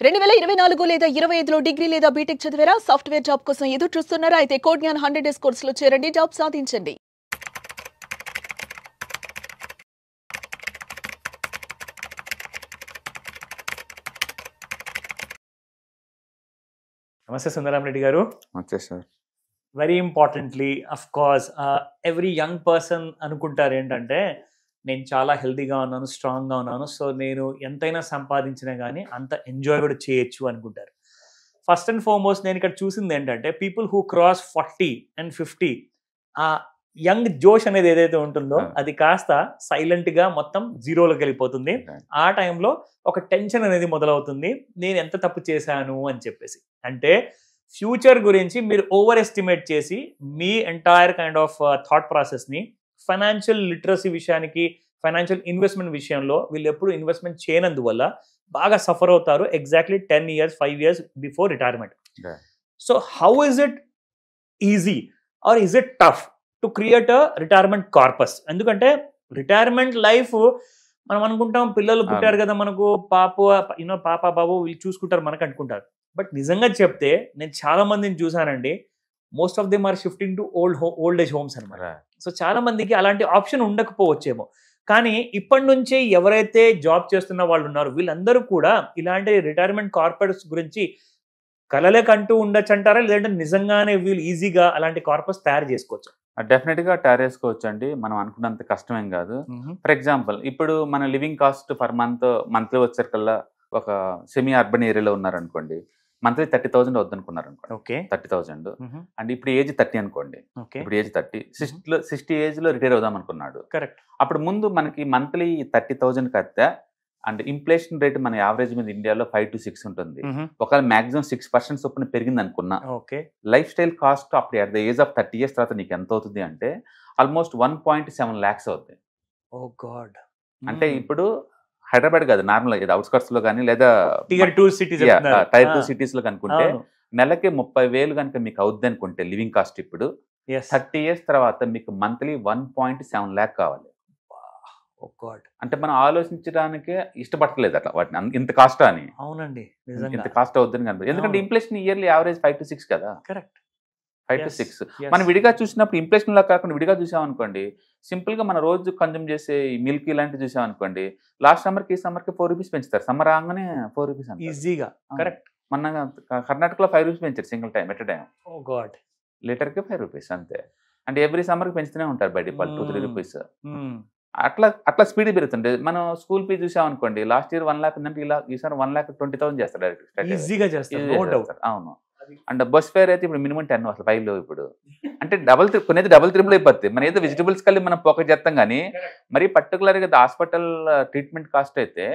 2024 లేదా 25లో డిగ్రీ లేదా బీటెక్ చదివారా? సాఫ్ట్‌వేర్ జాబ్ కోసం ఎదురు చూస్తున్నారా? అయితే కోడ్ జ్ఞాన్ 100 డేస్ కోర్సులో చేరండి, జాబ్ సాధించండి. నమస్తే సుందరం రెడ్డి గారు. నమస్తే sir. Very importantly of course every young person అనుకుంటారు ఏంటంటే నేను చాలా హెల్తీగా ఉన్నాను, స్ట్రాంగ్గా ఉన్నాను, సో నేను ఎంతైనా సంపాదించినా కానీ అంత ఎంజాయ్ కూడా చేయొచ్చు అనుకుంటారు. ఫస్ట్ అండ్ ఫార్మోస్ట్ నేను ఇక్కడ చూసింది ఏంటంటే పీపుల్ హూ క్రాస్ 40 and 50 ఆ యంగ్ జోష్ అనేది ఏదైతే ఉంటుందో అది కాస్త సైలెంట్గా మొత్తం జీరోలోకి వెళ్ళిపోతుంది. ఆ టైంలో ఒక టెన్షన్ అనేది మొదలవుతుంది, నేను ఎంత తప్పు చేశాను అని చెప్పేసి. అంటే ఫ్యూచర్ గురించి మీరు ఓవర్ ఎస్టిమేట్ చేసి మీ ఎంటైర్ కైండ్ ఆఫ్ థాట్ ప్రాసెస్ని ఫైనాన్షియల్ లిటరసీ విషయానికి, ఫైనాన్షియల్ ఇన్వెస్ట్మెంట్ విషయంలో వీళ్ళు ఎప్పుడు ఇన్వెస్ట్మెంట్ చేయనందువల్ల బాగా సఫర్ అవుతారు exactly 10 years 5 years before retirement. So how is it easy or is it tough to create a retirement corpus? ఎందుకంటే రిటైర్మెంట్ లైఫ్ మనం అనుకుంటాం పిల్లలు పుట్టారు కదా మనకు, పాప బాబు వీళ్ళు చూసుకుంటారు మనకు అనుకుంటారు. బట్ నిజంగా చెప్తే నేను చాలా మందిని చూసానండి, most of them are shifting to old age homes అనమాట. సో చాలా మందికి అలాంటి ఆప్షన్ ఉండకపోవచ్చేమో, కానీ ఇప్పటి నుంచే ఎవరైతే జాబ్ చేస్తున్న వాళ్ళు ఉన్నారో వీళ్ళందరూ కూడా ఇలాంటి రిటైర్మెంట్ కార్పొరేట్స్ గురించి కలలే కంటూ ఉండొచ్చు అంటారా, లేదంటే నిజంగానే వీళ్ళు ఈజీగా అలాంటి కార్పస్ తయారు చేసుకోవచ్చు? డెఫినెట్గా తయారు చేసుకోవచ్చు అండి, మనం అనుకున్నంత కష్టమేం కాదు. ఫర్ ఎగ్జాంపుల్ ఇప్పుడు మన లివింగ్ కాస్ట్ పర్ మంత్లీ వచ్చేసరికల్లా ఒక సెమీ అర్బన్ ఏరియాలో ఉన్నారనుకోండి, మంత్లీ 30,000 వద్దనుకున్నారు అనుకోండి. ఓకే, 30,000 అండ్ ఇప్పుడు ఏజ్ 30 అనుకోండి. ఇప్పుడు ఏజ్ 30, 60 ఏజ్లో రిటైర్ అవుదాం అనుకున్నాడు. కరెక్ట్. అప్పుడు ముందు మనకి మంత్లీ 30,000 కడితే అండ్ ఇన్ఫ్లేషన్ రేట్ మన యావరేజ్ మీద ఇండియాలో 5 to 6 ఉంటుంది. ఒకవేళ మాక్సిమం 6% చొప్పున పెరిగింది అనుకున్నా, లైఫ్ స్టైల్ కాస్ట్ అప్పుడు at the age of 30 years తర్వాత నీకు ఎంత అవుతుంది అంటే ఆల్మోస్ట్ 1.7 lakhs అవుతుంది. ఓ గాడ్. అంటే ఇప్పుడు హైదరాబాద్ కాదు, నార్మల్ అవుట్స్కట్స్ లో కానీ లేదా టైర్ 2 సిటీస్ లో కనుకుంటే నెలకి 30,000 కనుక మీకు అవుద్ది అనుకుంటే లివింగ్ కాస్ట్ ఇప్పుడు 30 years తర్వాత మీకు మంత్లీ 1.7 lakh కావాలి. అంటే మనం ఆలోచించడానికే ఇష్టపడలేదు అట్లా వాటిని, ఇంత కాస్ట్ అని. అవునండి, ఇంత కాస్ట్ అవుద్దని కనిపిస్తుంది. ఎందుకంటే ఇన్ఫ్లేషన్ ఇయర్లీ యావరేజ్ 5 to 6 కదా. Correct, 5 to 6. మనం విడిగా చూసినప్పుడు ఇన్ఫ్లేషన్ లా కాకుండా విడిగా చూసామనుకోండి, సింపుల్ గా మన రోజు కన్జ్యూమ్ చేసే మిల్క్ ఇలాంటివి చూసామనుకోండి, లాస్ట్ సమ్మర్కి ఈ సమ్మర్కి 4 rupees పెంచుతారు. సమ్మర్ రాగానే 4 rupees ఈజీగా. కరెక్ట్. మన కర్ణాటకలో 5 rupees పెంచారు single time at time. Oh god. లీటర్కి 5 rupees అంతే. అంటే ఎవ్రీ సమ్మర్కి పెంచుతూనే ఉంటారు బై డిఫాల్ట్ 2-3 rupees. అట్లా స్పీడ్ పెరుగుతుండే. మనం స్కూల్ ఫీజు చూసామనుకోండి, లాస్ట్ ఇయర్ 1 lakh ఉందంటే ఈసారి 1,20,000 చేస్తారు డైరెక్ట్, ఈజీగా చేస్తారు. అవును. అండ్ బస్ ఫేర్ అయితే ఇప్పుడు మినిమం 10 అసలు 5 లో ఇప్పుడు. అంటే కొనేది డబుల్ త్రిబుల్ అయిపోతుంది. మన ఏదో వెజిటబుల్స్ కలిసి మనం పోక చేస్తాం కానీ మరి పర్టికులర్గా హాస్పిటల్ ట్రీట్మెంట్ కాస్ట్ అయితే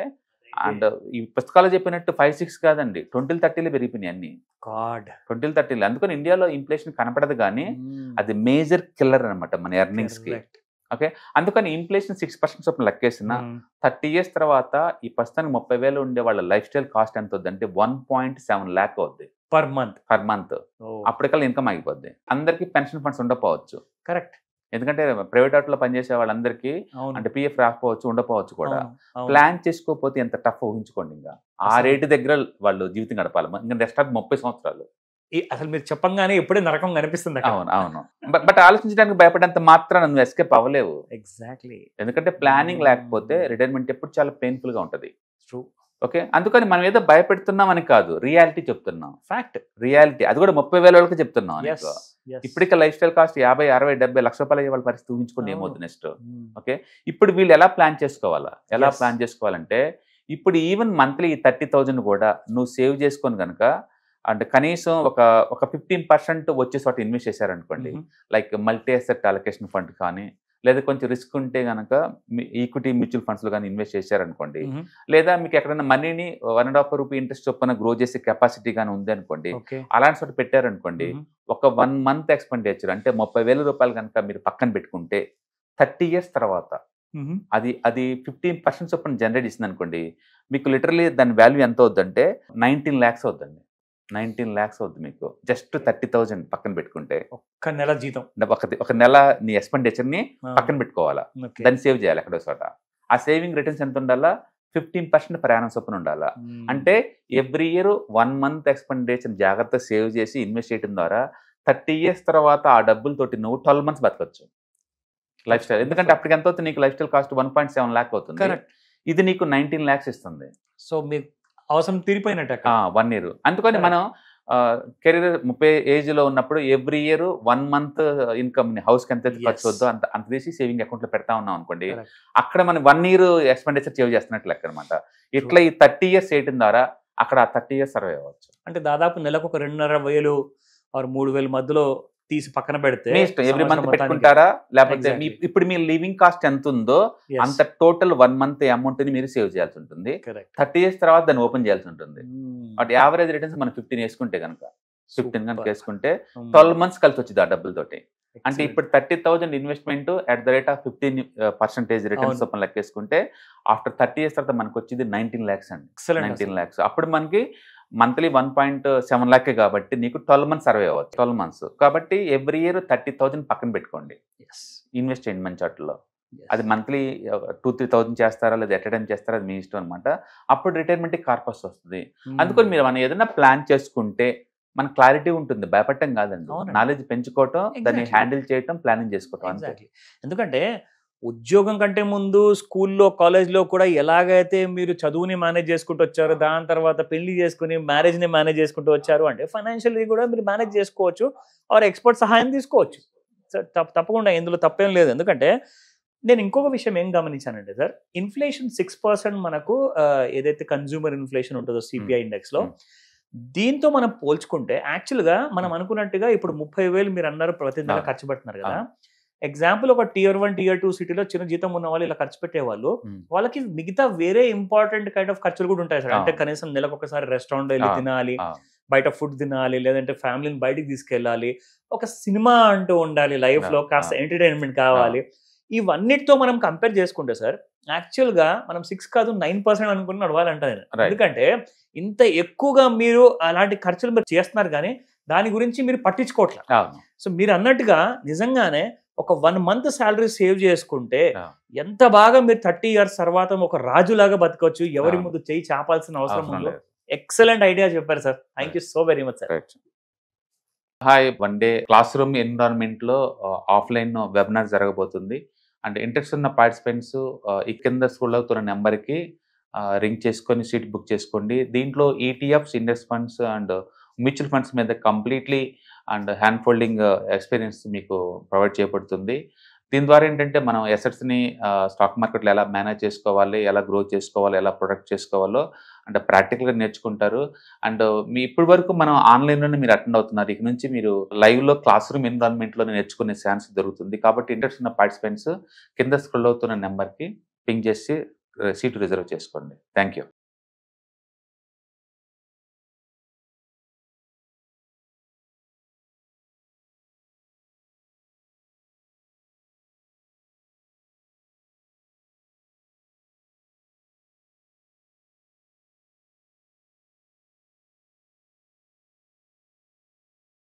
అండ్ ఈ పుస్తకాలు చెప్పినట్టు 5-6 కాదండి, 20-30 పెరిగిపోయినాయి అన్ని. 20-30. అందుకని ఇండియాలో ఇన్ఫ్లేషన్ కనపడదు కానీ అది మేజర్ కిల్లర్ అనమాట మన ఎర్నింగ్స్ కి. ఓకే, అందుకని ఇన్ఫ్లేషన్ 6% చొప్పున లెక్కేసిన 30 years తర్వాత ఈ ప్రస్తుతానికి 30,000 ఉండే వాళ్ళ లైఫ్ స్టైల్ కాస్ట్ ఎంత అవుద్ది అంటే 1.7 lakh అవుద్ది పర్ మంత్. అప్పటికల్లా ఇన్కమ్ ఆగిపోద్ది. అందరికి పెన్షన్ ఫండ్స్ ఉండకపోవచ్చు. కరెక్ట్. ఎందుకంటే ప్రైవేట్ ఆటోలో పనిచేసే వాళ్ళందరికీ అంటే పిఎఫ్ రాకపోవచ్చు, ఉండకపోవచ్చు కూడా. ప్లాన్ చేసుకోకపోతే ఎంత టఫ్ ఊహించుకోండి. ఇంకా ఆ రేటు దగ్గర వాళ్ళు జీవితం గడపాలి. ఇంకా నెక్స్ట్ 30 సంవత్సరాలు. అసలు మీరు చెప్పంగానే ఎప్పుడే నరకం కనిపిస్తుంది. అవును. బట్ ఆలోచించడానికి భయపడేంత మాత్రం నువ్వు ఎస్కేప్ అవ్వలేవు. ఎగ్జాక్ట్లీ. ఎందుకంటే ప్లానింగ్ లేకపోతే రిటైర్మెంట్ ఎప్పుడు చాలా పెయిన్ఫుల్ గా ఉంటది. ఓకే, అందుకని మనం ఏదో భయపెడుతున్నామని కాదు, రియాలిటీ చెప్తున్నాం. Fact, reality. అది కూడా 30,000 చెప్తున్నాం. ఇప్పటికే లైఫ్ స్టైల్ కాస్ట్ 50, 60, 70 లక్ష రూపాయలు అయ్యే వాళ్ళ పరిస్థితి ఊహించుకోండి ఏమవుతుంది నెక్స్ట్. ఓకే, ఇప్పుడు వీళ్ళు ఎలా ప్లాన్ చేసుకోవాలంటే ఇప్పుడు ఈవెన్ మంత్లీ 30,000 కూడా నువ్వు సేవ్ చేసుకొని కనుక అంటే కనీసం ఒక 15% వచ్చే చోట ఇన్వెస్ట్ చేశారనుకోండి, like multi asset allocation fund కానీ లేదా కొంచెం రిస్క్ ఉంటే కనుక ఈక్విటీ మ్యూచువల్ ఫండ్స్లో కానీ ఇన్వెస్ట్ చేశారనుకోండి, లేదా మీకు ఎక్కడైనా మనీని 1.5 రూపీ ఇంట్రెస్ట్ చొప్పున గ్రో చేసే కెపాసిటీ కానీ ఉంది అనుకోండి, అలాంటి చోట పెట్టారనుకోండి, ఒక 1 month ఎక్స్పెండిచర్ అంటే 30,000 రూపాయలు కనుక మీరు పక్కన పెట్టుకుంటే 30 years తర్వాత అది 15% చొప్పున జనరేట్ చేసింది అనుకోండి, మీకు లిటరలీ దాని వాల్యూ ఎంత అవుద్దంటే 19 lakhs అవుద్దండి. 19 lakhs అవుద్ది మీకు జస్ట్ 30,000 పక్కన పెట్టుకుంటే. ఒక నెల జీతం, ఒక నెల నీ ఎక్స్పెండిచర్ ని పక్కన పెట్టుకోవాలా, దాన్ని సేవ్ చేయాలి ఎక్కడో చోట. ఆ సేవింగ్ రిటర్న్స్ ఎంత ఉండాలా? 15% ప్రయాణం చొప్పున ఉండాలా. అంటే ఎవ్రీ ఇయర్ 1 మంత్ ఎక్స్పెండిచర్ జాగ్రత్త సేవ్ చేసి ఇన్వెస్ట్ చేయడం ద్వారా 30 years తర్వాత ఆ డబ్బులతోటి నువ్వు 12 months బతకొచ్చు లైఫ్ స్టైల్. ఎందుకంటే అప్పటికి ఎంత అవుతుంది నీకు లైఫ్ స్టైల్ కాస్ట్ 1.7 lakh అవుతుంది. ఇది నీకు 19 lakhs ఇస్తుంది. సో మీకు అవసరం తీరిపోయినట్టు 1 year. అందుకని మనం కెరీర్ 30 age లో ఉన్నప్పుడు ఎవ్రీ ఇయర్ 1 month ఇన్కమ్ హౌస్కి ఎంత ఖర్చు వద్దో అంత తీసి సేవింగ్ అకౌంట్ లో పెడతా ఉన్నాం అనుకోండి, అక్కడ మనం 1 year ఎక్స్పెండిచర్ సేవ్ చేస్తున్నట్లు లెక్క అనమాట. ఇట్లా ఈ 30 years చేయడం ద్వారా అక్కడ 30 years సర్వే అవ్వచ్చు. అంటే దాదాపు నెలకు ఒక 2,500 ఆర్ 3,000 మధ్యలో తీసి పక్కన పెడితే ఎవ్రీ మంత్ పెట్టుకుంటారా, లేకపోతే ఇప్పుడు మీ లివింగ్ కాస్ట్ ఎంత ఉందో అంత టోటల్ 1 month అమౌంట్ ని మీరు సేవ్ చేయాల్సి ఉంటుంది. 30 years తర్వాత దాన్ని ఓపెన్ చేయాల్సి ఉంటుంది. బట్ యావరేజ్ రిటర్న్స్ మనం 15 వేసుకుంటే కనుక 15 కనుక వేసుకుంటే 12 months కలిసి వచ్చింది ఆ డబ్బులతోటి. అంటే ఇప్పుడు 30,000 investment at the rate of 15% returns open లెక్కేసుకుంటే ఆఫ్టర్ 30 years తర్వాత మనకు వచ్చింది 19 lakhs అండి. 19 lakhs. అప్పుడు మనకి మంత్లీ 1.7 lakh కాబట్టి నీకు 12 months సర్వే అవ్వచ్చు. 12 months కాబట్టి ఎవ్రీ ఇయర్ 30,000 పక్కన పెట్టుకోండి, ఇన్వెస్ట్ చేయండి మంచి వాటిలో. అది మంత్లీ 2-3,000 చేస్తారా లేదా ఎట్ టైం చేస్తారా అది మీ ఇష్టం అనమాట. అప్పుడు రిటైర్మెంట్ కార్పస్ వస్తుంది. అందుకని మీరు మనం ఏదైనా ప్లాన్ చేసుకుంటే మనకు క్లారిటీ ఉంటుంది, భయపడటం కాదండి. నాలెడ్జ్ పెంచుకోవటం, దాన్ని హ్యాండిల్ చేయటం, ప్లానింగ్ చేసుకోవటం అంతే. ఎందుకంటే ఉద్యోగం కంటే ముందు స్కూల్లో కాలేజ్లో కూడా ఎలాగైతే మీరు చదువుని మేనేజ్ చేసుకుంటూ వచ్చారు, దాని తర్వాత పెళ్లి చేసుకుని మ్యారేజ్ని మేనేజ్ చేసుకుంటూ వచ్చారు అంటే ఫైనాన్షియల్లీ కూడా మీరు మేనేజ్ చేసుకోవచ్చు, ఆర్ ఎక్స్పర్ట్ సహాయం తీసుకోవచ్చు. తప్పకుండా ఇందులో తప్పేం లేదు. ఎందుకంటే నేను ఇంకొక విషయం ఏం గమనించానంటే సార్, ఇన్ఫ్లేషన్ 6% మనకు ఏదైతే కన్జ్యూమర్ ఇన్ఫ్లేషన్ ఉంటుందో CPI ఇండెక్స్లో, దీంతో మనం పోల్చుకుంటే యాక్చువల్గా మనం అనుకున్నట్టుగా ఇప్పుడు 30,000 మీరు అన్నారు ప్రతి నెల ఖర్చు పెడుతున్నారు కదా. ఎగ్జాంపుల్ ఒక Tier 1 Tier 2 సిటీలో చిన్న జీతం ఉన్న వాళ్ళు ఇలా ఖర్చు పెట్టేవాళ్ళు, వాళ్ళకి మిగతా వేరే ఇంపార్టెంట్ కైండ్ ఆఫ్ ఖర్చులు కూడా ఉంటాయి సార్. అంటే కనీసం నెలకు ఒకసారి రెస్టారెంట్ వెళ్ళి తినాలి, బయట ఫుడ్ తినాలి, లేదంటే ఫ్యామిలీని బయటికి తీసుకెళ్ళాలి, ఒక సినిమా అంటూ ఉండాలి లైఫ్ లో, కాస్త ఎంటర్టైన్మెంట్ కావాలి. ఇవన్నిటితో మనం కంపేర్ చేసుకుంటే సార్ యాక్చువల్గా మనం 6 కాదు 9% అనుకుని నడవాలంటే. ఎందుకంటే ఇంత ఎక్కువగా మీరు అలాంటి ఖర్చులు మీరు చేస్తున్నారు కానీ దాని గురించి మీరు పట్టించుకోవట్లేదు. సో మీరు అన్నట్టుగా నిజంగానే ఒక 1 month శాలరీ సేవ్ చేసుకుంటే ఎంత బాగా మీరు 30 years తర్వాత ఒక రాజులాగా బతకొచ్చు, ఎవరి ముందు చేయి చాపాల్సిన అవసరం ఉండదు. ఎక్సలెంట్ ఐడియా చెప్పారు sir. Thank you so very much sir. Hi, 1 day class room environment లో ఆఫ్లైన్ వెబినార్ జరగబోతుంది. అంటే ఇంట్రెస్ట్ ఉన్న పార్టిసిపెంట్స్ ఈ కింద స్క్రోల్ అవుతున్న నెంబర్కి రింగ్ చేసుకొని సీట్ బుక్ చేసుకోండి. దీంట్లో ETFs, index funds and mutual funds మీద completely and hand holding experience మీకు ప్రొవైడ్ చేయబడుతుంది. దీని ద్వారా ఏంటంటే మనం ఎసెట్స్ని స్టాక్ మార్కెట్లో ఎలా మేనేజ్ చేసుకోవాలి, ఎలా గ్రో చేసుకోవాలి, ఎలా ప్రొడక్ట్ చేసుకోవాలో అంటే ప్రాక్టికల్గా నేర్చుకుంటారు. అండ్ మీ ఇప్పటి వరకు మనం ఆన్లైన్లోనే మీరు అటెండ్ అవుతున్నారు, ఇక నుంచి మీరు లైవ్లో క్లాస్ రూమ్ ఎన్విరాన్మెంట్లో నేర్చుకునే ఛాన్స్ దొరుకుతుంది. కాబట్టి ఇంట్రెస్ట్ ఉన్న పార్టిసిపెంట్స్ కింద స్క్రోల్ అవుతున్న నెంబర్కి పింగ్ చేసి సీటు రిజర్వ్ చేసుకోండి. Thank you.